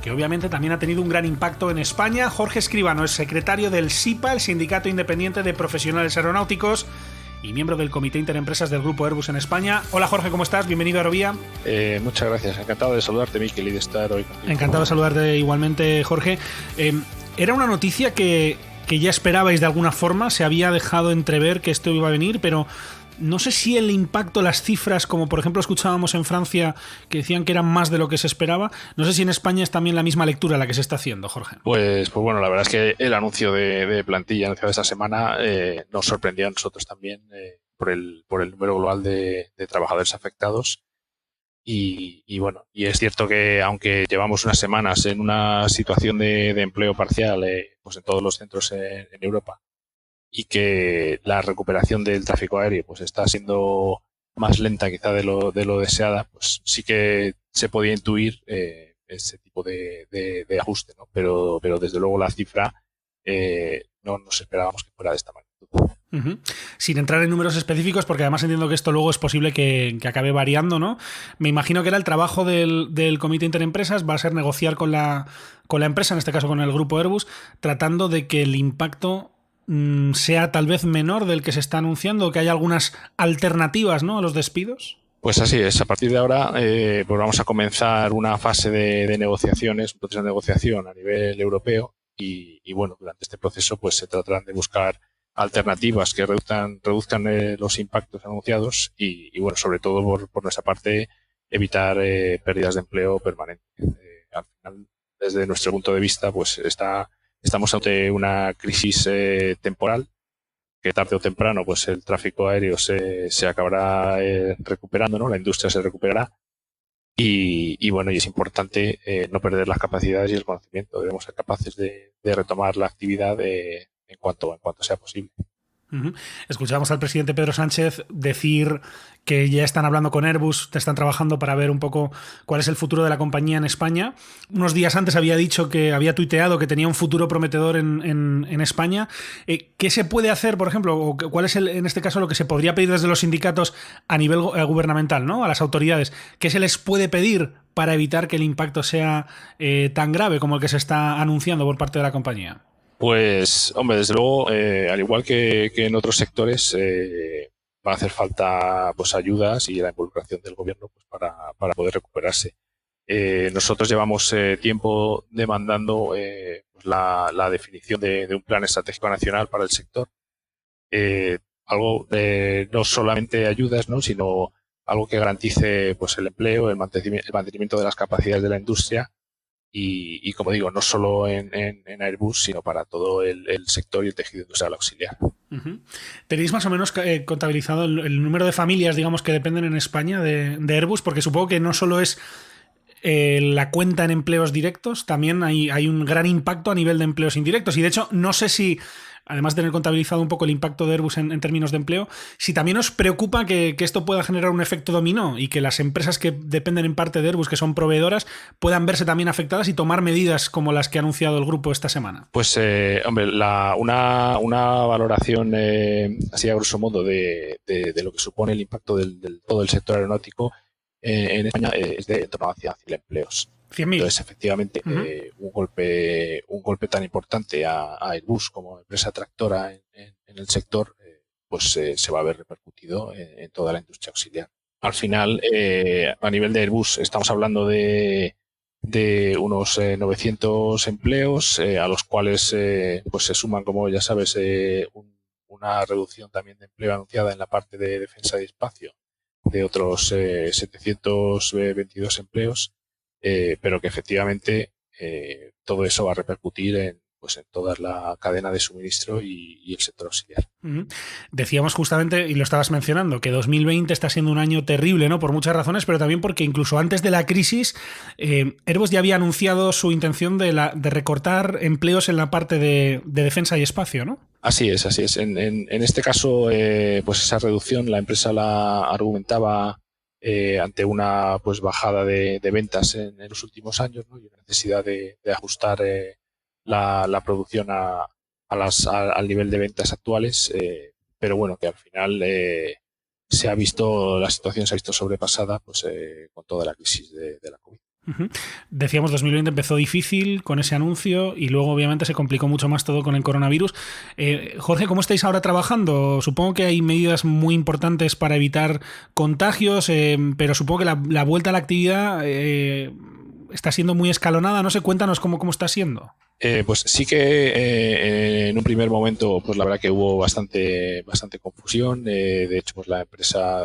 que obviamente también ha tenido un gran impacto en España. Jorge Escribano es secretario del SIPA, el Sindicato Independiente de Profesionales Aeronáuticos, y miembro del Comité Interempresas del Grupo Airbus en España. Hola Jorge, ¿cómo estás? Bienvenido a Aerovía. Muchas gracias, encantado de saludarte, Miquel, y de estar hoy contigo. Encantado de saludarte igualmente, Jorge. Era una noticia que ya esperabais de alguna forma, se había dejado entrever que esto iba a venir, pero no sé si el impacto, las cifras, como por ejemplo escuchábamos en Francia, que decían que eran más de lo que se esperaba, no sé si en España es también la misma lectura la que se está haciendo, Jorge. Pues bueno, la verdad es que el anuncio de plantilla anunciado esta semana nos sorprendió a nosotros también por el número global de trabajadores afectados. Y bueno, y es cierto que aunque llevamos unas semanas en una situación de empleo parcial pues en todos los centros en Europa, y que la recuperación del tráfico aéreo pues está siendo más lenta quizá de lo deseada, pues sí que se podía intuir ese tipo de ajuste, ¿no? Pero desde luego la cifra no nos esperábamos que fuera de esta magnitud. Uh-huh. Sin entrar en números específicos, porque además entiendo que esto luego es posible que acabe variando, ¿no? Me imagino que era el trabajo del Comité Interempresas, va a ser negociar con la empresa, en este caso con el grupo Airbus, tratando de que el impacto sea tal vez menor del que se está anunciando, que haya algunas alternativas, ¿no?, a los despidos. Pues así es. A partir de ahora pues vamos a comenzar una fase de negociaciones, un proceso de negociación a nivel europeo y bueno, durante este proceso pues se tratarán de buscar alternativas que reduzcan los impactos anunciados y bueno, sobre todo por nuestra parte evitar pérdidas de empleo permanentes. Al final, desde nuestro punto de vista, pues estamos ante una crisis temporal que tarde o temprano pues el tráfico aéreo se acabará recuperando, ¿no? La industria se recuperará y bueno, y es importante no perder las capacidades y el conocimiento. Debemos ser capaces de retomar la actividad en cuanto sea posible. Uh-huh. Escuchábamos al presidente Pedro Sánchez decir que ya están hablando con Airbus, están trabajando para ver un poco cuál es el futuro de la compañía en España. Unos días antes había dicho que había tuiteado que tenía un futuro prometedor en España. ¿Qué se puede hacer, por ejemplo, o cuál es en este caso lo que se podría pedir desde los sindicatos a nivel gubernamental, ¿no?, a las autoridades? ¿Qué se les puede pedir para evitar que el impacto sea tan grave como el que se está anunciando por parte de la compañía? Pues, hombre, desde luego, al igual que en otros sectores, va a hacer falta pues ayudas y la involucración del gobierno pues para poder recuperarse. Nosotros llevamos tiempo demandando pues la definición de un plan estratégico nacional para el sector. Algo no solamente ayudas, ¿no?, sino algo que garantice pues el empleo, el mantenimiento de las capacidades de la industria. Y como digo, no solo en Airbus, sino para todo el sector y el tejido industrial auxiliar. Uh-huh. ¿Tenéis más o menos contabilizado el número de familias, digamos, que dependen en España de Airbus? Porque supongo que no solo es la cuenta en empleos directos, también hay un gran impacto a nivel de empleos indirectos. Y de hecho, no sé si, además de tener contabilizado un poco el impacto de Airbus en términos de empleo, si también os preocupa que esto pueda generar un efecto dominó y que las empresas que dependen en parte de Airbus, que son proveedoras, puedan verse también afectadas y tomar medidas como las que ha anunciado el grupo esta semana. Pues, hombre, una valoración así a grosso modo de lo que supone el impacto del todo el sector aeronáutico en España es de en torno a 100.000 empleos. 100.000. Entonces, efectivamente, un golpe tan importante a Airbus como empresa tractora en el sector, se va a ver repercutido en toda la industria auxiliar. Al final, a nivel de Airbus, estamos hablando de unos 900 empleos, a los cuales se suman, como ya sabes, una reducción también de empleo anunciada en la parte de defensa y espacio de otros 722 empleos, pero que efectivamente todo eso va a repercutir en toda la cadena de suministro y el sector auxiliar. Decíamos justamente, y lo estabas mencionando, que 2020 está siendo un año terrible, ¿no? Por muchas razones, pero también porque incluso antes de la crisis, Airbus ya había anunciado su intención de recortar empleos en la parte de defensa y espacio, ¿no? Así es. En este caso, esa reducción la empresa la argumentaba ante una bajada de ventas en los últimos años, ¿no? Y una necesidad de ajustar la producción al nivel de ventas actuales, pero bueno, que al final la situación se ha visto sobrepasada con toda la crisis de la COVID. Decíamos, 2020 empezó difícil con ese anuncio y luego obviamente se complicó mucho más todo con el coronavirus. Jorge, ¿cómo estáis ahora trabajando? Supongo que hay medidas muy importantes para evitar contagios, pero supongo que la vuelta a la actividad está siendo muy escalonada. No sé, cuéntanos cómo está siendo. Pues sí que en un primer momento, la verdad que hubo bastante confusión. De hecho, la empresa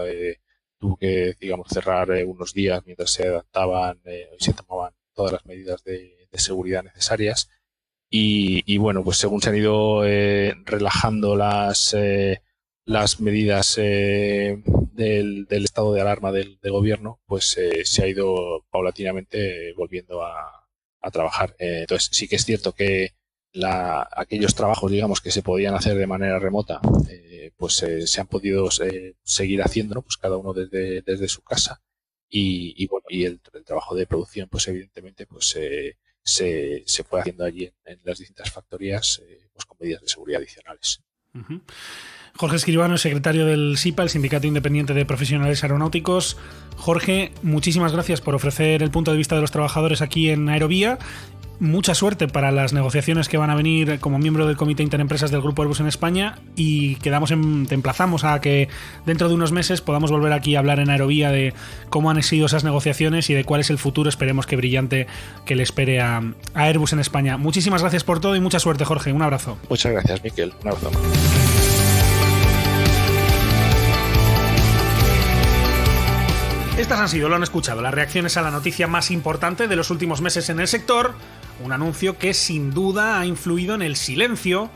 tuvo que, cerrar unos días mientras se adaptaban y se tomaban todas las medidas de seguridad necesarias. Y bueno, según se han ido relajando las medidas del estado de alarma del gobierno, se ha ido paulatinamente volviendo a trabajar. Entonces sí que es cierto que aquellos trabajos, que se podían hacer de manera remota, se han podido seguir haciendo, ¿no? Cada uno desde su casa, y el trabajo de producción, evidentemente, se fue haciendo allí en las distintas factorías, con medidas de seguridad adicionales. Jorge Escribano, secretario del SIPA, el Sindicato Independiente de Profesionales Aeronáuticos. Jorge, muchísimas gracias por ofrecer el punto de vista de los trabajadores aquí en Aerovía. Mucha suerte para las negociaciones que van a venir como miembro del Comité Interempresas del Grupo Airbus en España, y te emplazamos a que dentro de unos meses podamos volver aquí a hablar en Aerovía de cómo han sido esas negociaciones y de cuál es el futuro, esperemos que brillante, que le espere a Airbus en España. Muchísimas gracias por todo y mucha suerte, Jorge. Un abrazo. Muchas gracias, Miquel. Un abrazo. Estas han sido, lo han escuchado, las reacciones a la noticia más importante de los últimos meses en el sector, un anuncio que sin duda ha influido en el silencio,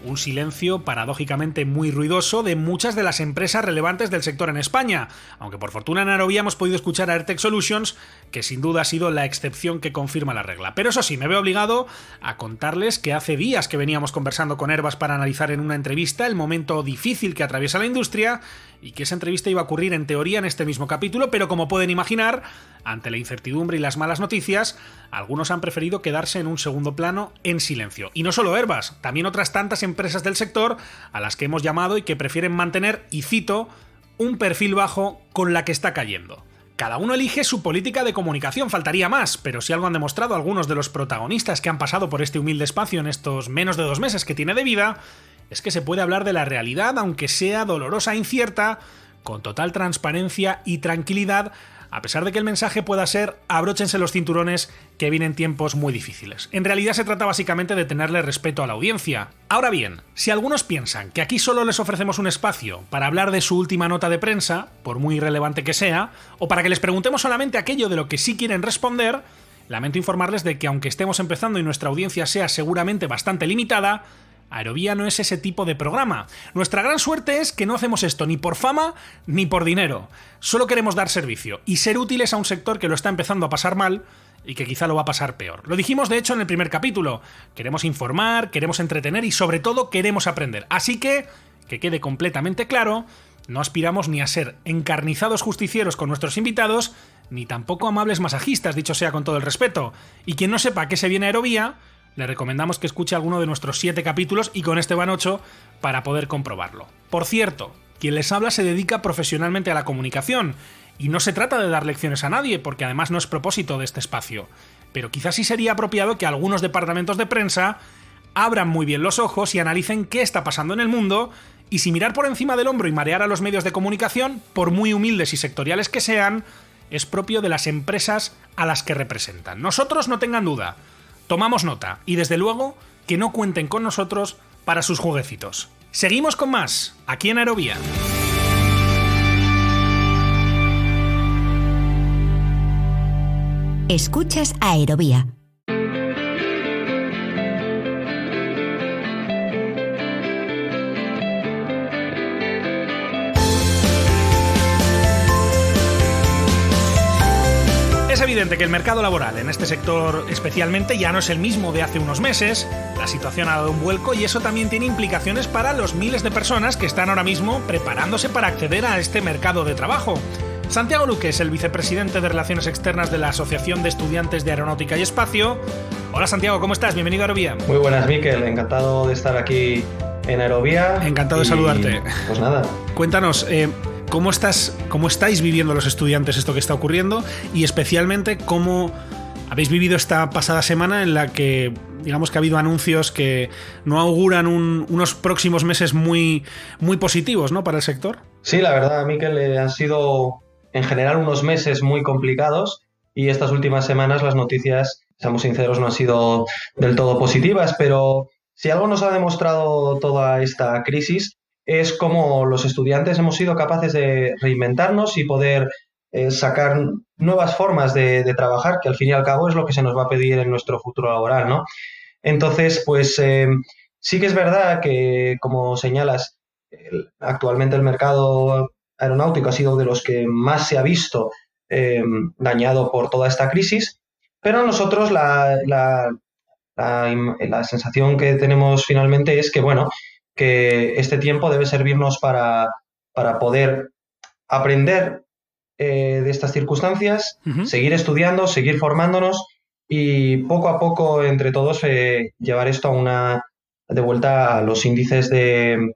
un silencio paradójicamente muy ruidoso de muchas de las empresas relevantes del sector en España, aunque por fortuna en Aerovía hemos podido escuchar a Airtech Solutions, que sin duda ha sido la excepción que confirma la regla. Pero eso sí, me veo obligado a contarles que hace días que veníamos conversando con Airbus para analizar en una entrevista el momento difícil que atraviesa la industria, y que esa entrevista iba a ocurrir en teoría en este mismo capítulo, pero como pueden imaginar, ante la incertidumbre y las malas noticias, algunos han preferido quedarse en un segundo plano en silencio. Y no solo Airbus, también otras tantas empresas del sector a las que hemos llamado y que prefieren mantener, y cito, un perfil bajo con la que está cayendo. Cada uno elige su política de comunicación, faltaría más, pero si algo han demostrado algunos de los protagonistas que han pasado por este humilde espacio en estos menos de 2 meses que tiene de vida, es que se puede hablar de la realidad, aunque sea dolorosa e incierta, con total transparencia y tranquilidad, a pesar de que el mensaje pueda ser abróchense los cinturones que vienen tiempos muy difíciles. En realidad se trata básicamente de tenerle respeto a la audiencia. Ahora bien, si algunos piensan que aquí solo les ofrecemos un espacio para hablar de su última nota de prensa, por muy irrelevante que sea, o para que les preguntemos solamente aquello de lo que sí quieren responder, lamento informarles de que aunque estemos empezando y nuestra audiencia sea seguramente bastante limitada, Aerovía no es ese tipo de programa. Nuestra gran suerte es que no hacemos esto ni por fama ni por dinero. Solo queremos dar servicio y ser útiles a un sector que lo está empezando a pasar mal y que quizá lo va a pasar peor. Lo dijimos de hecho en el primer capítulo. Queremos informar, queremos entretener y sobre todo queremos aprender. Así que quede completamente claro, no aspiramos ni a ser encarnizados justicieros con nuestros invitados, ni tampoco amables masajistas, dicho sea con todo el respeto. Y quien no sepa a qué se viene Aerovía, le recomendamos que escuche alguno de nuestros 7 capítulos, y con este van 8, para poder comprobarlo. Por cierto, quien les habla se dedica profesionalmente a la comunicación, Y no se trata de dar lecciones a nadie, porque además no es propósito de este espacio. Pero quizás sí sería apropiado que algunos departamentos de prensa abran muy bien los ojos y analicen qué está pasando en el mundo, y si mirar por encima del hombro y marear a los medios de comunicación, por muy humildes y sectoriales que sean, es propio de las empresas a las que representan. Nosotros, no tengan duda, tomamos nota, y desde luego que no cuenten con nosotros para sus jueguecitos. Seguimos con más, aquí en Aerovía. Escuchas Aerovía. Es evidente que el mercado laboral en este sector especialmente ya no es el mismo de hace unos meses. La situación ha dado un vuelco y eso también tiene implicaciones para los miles de personas que están ahora mismo preparándose para acceder a este mercado de trabajo. Santiago Luque es el vicepresidente de Relaciones Externas de la Asociación de Estudiantes de Aeronáutica y Espacio. Hola Santiago, ¿cómo estás? Bienvenido a Aerovía. Muy buenas, Miquel. Encantado de estar aquí en Aerovía. Encantado de saludarte. Pues nada. Cuéntanos, ¿cómo estáis viviendo los estudiantes esto que está ocurriendo? Y especialmente, ¿cómo habéis vivido esta pasada semana en la que, digamos que ha habido anuncios que no auguran unos próximos meses muy, muy positivos, ¿no?, para el sector? Sí, la verdad, Miquel, han sido en general unos meses muy complicados y estas últimas semanas las noticias, seamos sinceros, no han sido del todo positivas, pero si algo nos ha demostrado toda esta crisis es cómo los estudiantes hemos sido capaces de reinventarnos y poder sacar nuevas formas de trabajar, que al fin y al cabo es lo que se nos va a pedir en nuestro futuro laboral, ¿no? Entonces, pues sí que es verdad que, como señalas, actualmente el mercado aeronáutico ha sido de los que más se ha visto dañado por toda esta crisis, pero nosotros la sensación que tenemos finalmente es que, bueno, que este tiempo debe servirnos para poder aprender de estas circunstancias, seguir estudiando, seguir formándonos y poco a poco entre todos llevar esto de vuelta a los índices de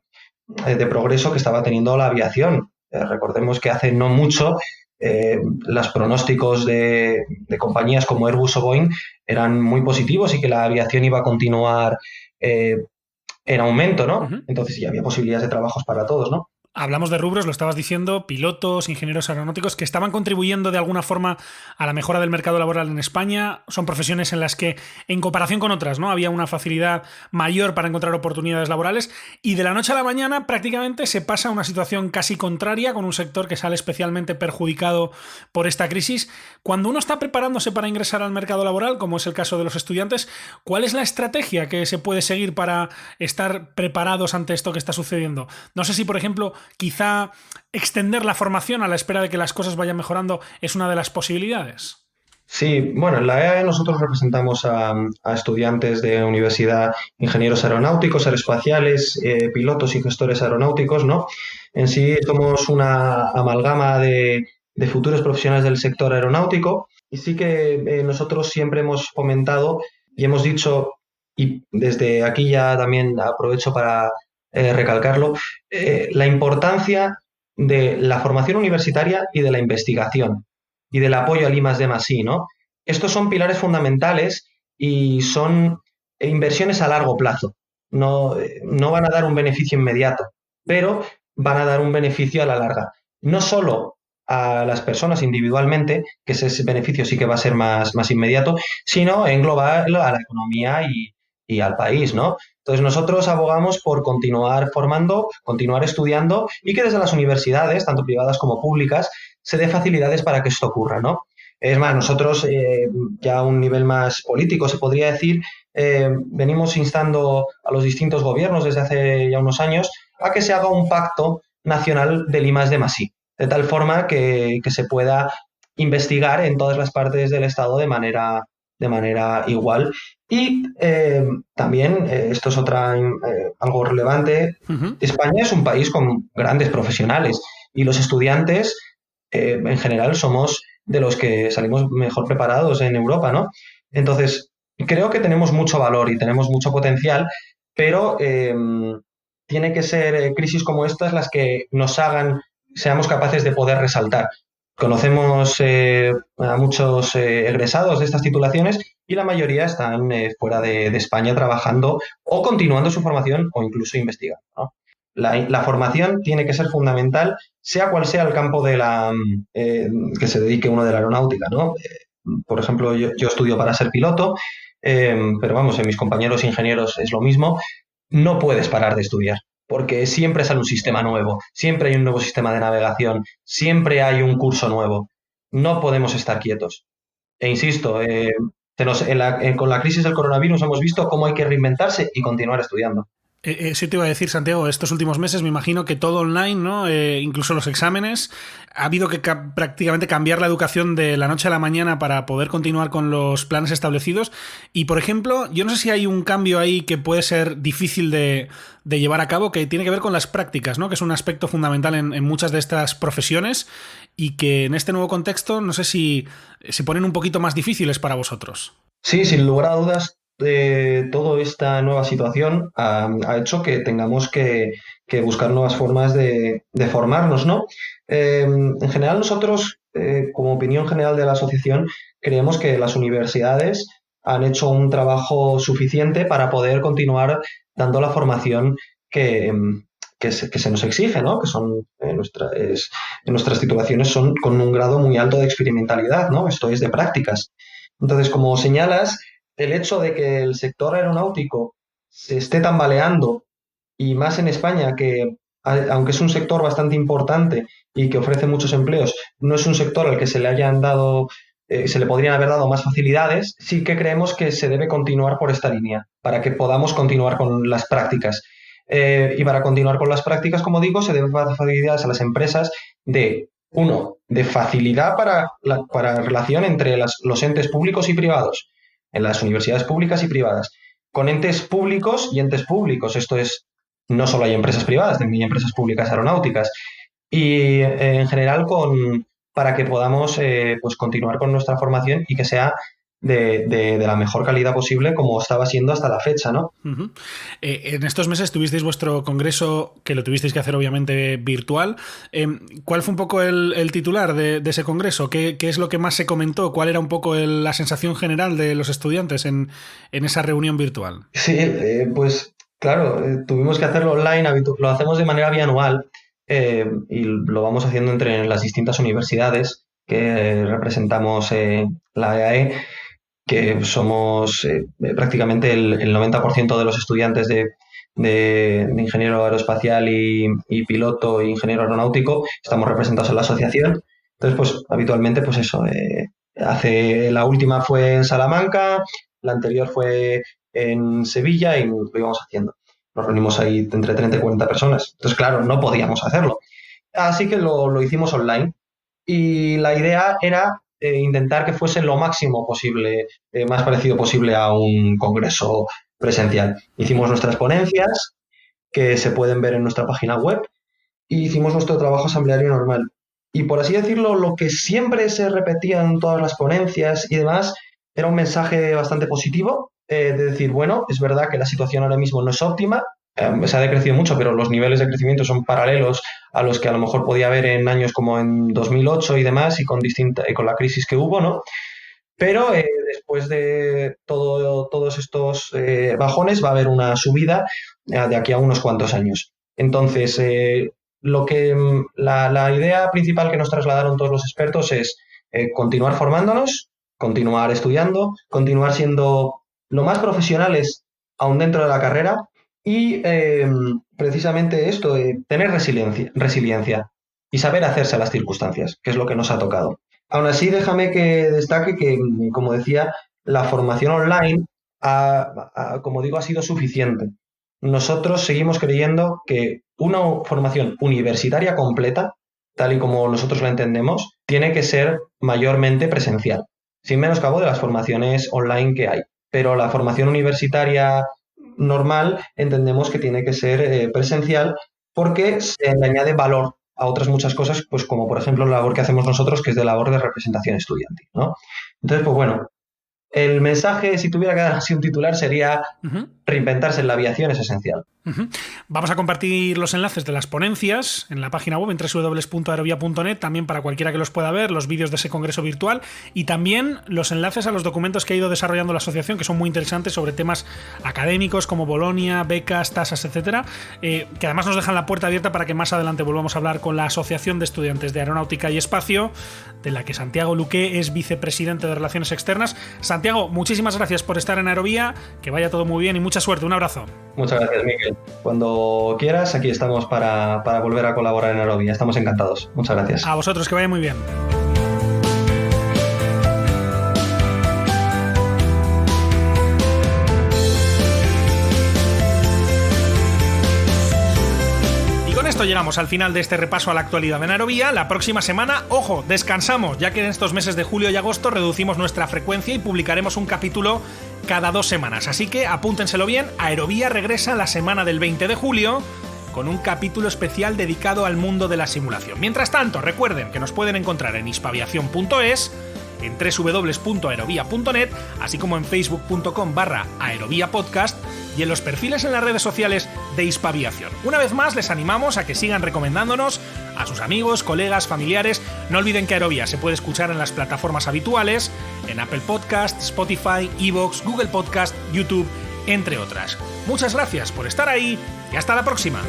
progreso que estaba teniendo la aviación. Recordemos que hace no mucho los pronósticos de compañías como Airbus o Boeing eran muy positivos y que la aviación iba a continuar en aumento, ¿no? Entonces ya había posibilidades de trabajos para todos, ¿no? Hablamos de rubros, lo estabas diciendo, pilotos, ingenieros aeronáuticos que estaban contribuyendo de alguna forma a la mejora del mercado laboral en España. Son profesiones en las que, en comparación con otras, ¿no?, había una facilidad mayor para encontrar oportunidades laborales, y de la noche a la mañana prácticamente se pasa a una situación casi contraria, con un sector que sale especialmente perjudicado por esta crisis. Cuando uno está preparándose para ingresar al mercado laboral, como es el caso de los estudiantes, ¿cuál es la estrategia que se puede seguir para estar preparados ante esto que está sucediendo? No sé si, por ejemplo, quizá extender la formación a la espera de que las cosas vayan mejorando es una de las posibilidades. Sí, bueno, en la EAE nosotros representamos a estudiantes de universidad, ingenieros aeronáuticos, aeroespaciales, pilotos y gestores aeronáuticos, ¿no? En sí somos una amalgama de futuros profesionales del sector aeronáutico, y sí que nosotros siempre hemos fomentado y hemos dicho, y desde aquí ya también aprovecho para recalcarlo, la importancia de la formación universitaria y de la investigación y del apoyo al I+D+I, ¿no? Estos son pilares fundamentales y son inversiones a largo plazo. No van a dar un beneficio inmediato, pero van a dar un beneficio a la larga. No solo a las personas individualmente, que ese beneficio sí que va a ser más inmediato, sino en global a la economía y al país, ¿no? Entonces nosotros abogamos por continuar formando, continuar estudiando y que desde las universidades, tanto privadas como públicas, se dé facilidades para que esto ocurra, ¿no? Es más, nosotros ya a un nivel más político, se podría decir, venimos instando a los distintos gobiernos desde hace ya unos años a que se haga un pacto nacional del I+D+I, de tal forma que se pueda investigar en todas las partes del Estado de manera igual. Y también, esto es algo relevante, España es un país con grandes profesionales y los estudiantes en general somos de los que salimos mejor preparados en Europa, ¿no? Entonces, creo que tenemos mucho valor y tenemos mucho potencial, pero tiene que ser crisis como estas las que nos hagan, seamos capaces de poder resaltar. Conocemos a muchos egresados de estas titulaciones y la mayoría están fuera de España trabajando o continuando su formación o incluso investigando, ¿no? La formación tiene que ser fundamental, sea cual sea el campo de que se dedique uno de la aeronáutica, ¿no? Por ejemplo, yo estudio para ser piloto, pero vamos, en mis compañeros ingenieros es lo mismo. No puedes parar de estudiar, porque siempre sale un sistema nuevo, siempre hay un nuevo sistema de navegación, siempre hay un curso nuevo. No podemos estar quietos. E insisto, con la crisis del coronavirus hemos visto cómo hay que reinventarse y continuar estudiando. Sí te iba a decir, Santiago, estos últimos meses me imagino que todo online, ¿no? Incluso los exámenes, ha habido que prácticamente cambiar la educación de la noche a la mañana para poder continuar con los planes establecidos. Y, por ejemplo, yo no sé si hay un cambio ahí que puede ser difícil de llevar a cabo, que tiene que ver con las prácticas, ¿no? Que es un aspecto fundamental en muchas de estas profesiones y que en este nuevo contexto no sé si se ponen un poquito más difíciles para vosotros. Sí, sin lugar a dudas. Toda esta nueva situación ha hecho que tengamos que buscar nuevas formas de formarnos, ¿no? En general, nosotros, como opinión general de la asociación, creemos que las universidades han hecho un trabajo suficiente para poder continuar dando la formación que se nos exige, ¿no? Que son en nuestras titulaciones son con un grado muy alto de experimentalidad, ¿no? Esto es de prácticas. Entonces, como señalas, el hecho de que el sector aeronáutico se esté tambaleando, y más en España, que aunque es un sector bastante importante y que ofrece muchos empleos, no es un sector al que se le hayan dado, se le podrían haber dado más facilidades, sí que creemos que se debe continuar por esta línea, para que podamos continuar con las prácticas. Y para continuar con las prácticas, como digo, se deben dar facilidades a las empresas de facilidad para relación entre los entes públicos y privados, en las universidades públicas y privadas, con entes públicos y entes públicos. Esto es, no solo hay empresas privadas, también hay empresas públicas aeronáuticas. Y en general para que podamos pues continuar con nuestra formación y que sea de la mejor calidad posible, como estaba siendo hasta la fecha, ¿no? Uh-huh. En estos meses tuvisteis vuestro congreso, que lo tuvisteis que hacer obviamente virtual. ¿Cuál fue un poco el titular de ese congreso? ¿Qué es lo que más se comentó? ¿Cuál era un poco la sensación general de los estudiantes en esa reunión virtual? Sí, pues claro, tuvimos que hacerlo online, lo hacemos de manera bianual y lo vamos haciendo entre las distintas universidades que representamos la EAE, que somos prácticamente el 90% de los estudiantes de ingeniero aeroespacial y piloto e ingeniero aeronáutico estamos representados en la asociación. Entonces, pues habitualmente, pues eso, la última fue en Salamanca, la anterior fue en Sevilla y lo íbamos haciendo. Nos reunimos ahí entre 30 y 40 personas. Entonces, claro, no podíamos hacerlo. Así que lo hicimos online. Y la idea era intentar que fuese lo máximo posible, más parecido posible a un congreso presencial. Hicimos nuestras ponencias, que se pueden ver en nuestra página web, y hicimos nuestro trabajo asambleario normal. Y por así decirlo, lo que siempre se repetía en todas las ponencias y demás era un mensaje bastante positivo, de decir, bueno, es verdad que la situación ahora mismo no es óptima, se ha decrecido mucho, pero los niveles de crecimiento son paralelos a los que a lo mejor podía haber en años como en 2008 y demás, y con la crisis que hubo, ¿no? Pero después de todos estos bajones va a haber una subida de aquí a unos cuantos años. Entonces, la idea principal que nos trasladaron todos los expertos es continuar formándonos, continuar estudiando, continuar siendo lo más profesionales aún dentro de la carrera y precisamente esto, tener resiliencia y saber hacerse a las circunstancias, que es lo que nos ha tocado. Aún así, déjame que destaque que, como decía, la formación online, como digo, ha sido suficiente. Nosotros seguimos creyendo que una formación universitaria completa, tal y como nosotros la entendemos, tiene que ser mayormente presencial, sin menoscabo de las formaciones online que hay. Pero la formación universitaria normal entendemos que tiene que ser presencial porque se le añade valor a otras muchas cosas, pues como por ejemplo la labor que hacemos nosotros, que es de labor de representación estudiantil, ¿no? Entonces, pues bueno, el mensaje, si tuviera que dar así un titular, sería reinventarse en la aviación es esencial. Vamos a compartir los enlaces de las ponencias en la página web en www.aerovia.net, también para cualquiera que los pueda ver, los vídeos de ese congreso virtual y también los enlaces a los documentos que ha ido desarrollando la asociación, que son muy interesantes sobre temas académicos como Bolonia, becas, tasas, etcétera, que además nos dejan la puerta abierta para que más adelante volvamos a hablar con la Asociación de Estudiantes de Aeronáutica y Espacio, de la que Santiago Luque es vicepresidente de Relaciones Externas. Santiago, muchísimas gracias por estar en Aerovía, que vaya todo muy bien y mucha suerte. Un abrazo. Muchas gracias, Miguel. Cuando quieras, aquí estamos para volver a colaborar en Aerovía. Estamos encantados. Muchas gracias. A vosotros, que vaya muy bien. Esto llegamos al final de este repaso a la actualidad en Aerovía. La próxima semana, ojo, descansamos, ya que en estos meses de julio y agosto reducimos nuestra frecuencia y publicaremos un capítulo cada 2 semanas. Así que apúntenselo bien, Aerovía regresa la semana del 20 de julio con un capítulo especial dedicado al mundo de la simulación. Mientras tanto, recuerden que nos pueden encontrar en hispaviación.es, en www.aerovia.net, así como en facebook.com/aeroviapodcast y en los perfiles en las redes sociales de Hispaviación. Una vez más, les animamos a que sigan recomendándonos a sus amigos, colegas, familiares. No olviden que Aerovía se puede escuchar en las plataformas habituales, en Apple Podcast, Spotify, iVoox, Google Podcast, YouTube, entre otras. Muchas gracias por estar ahí y hasta la próxima.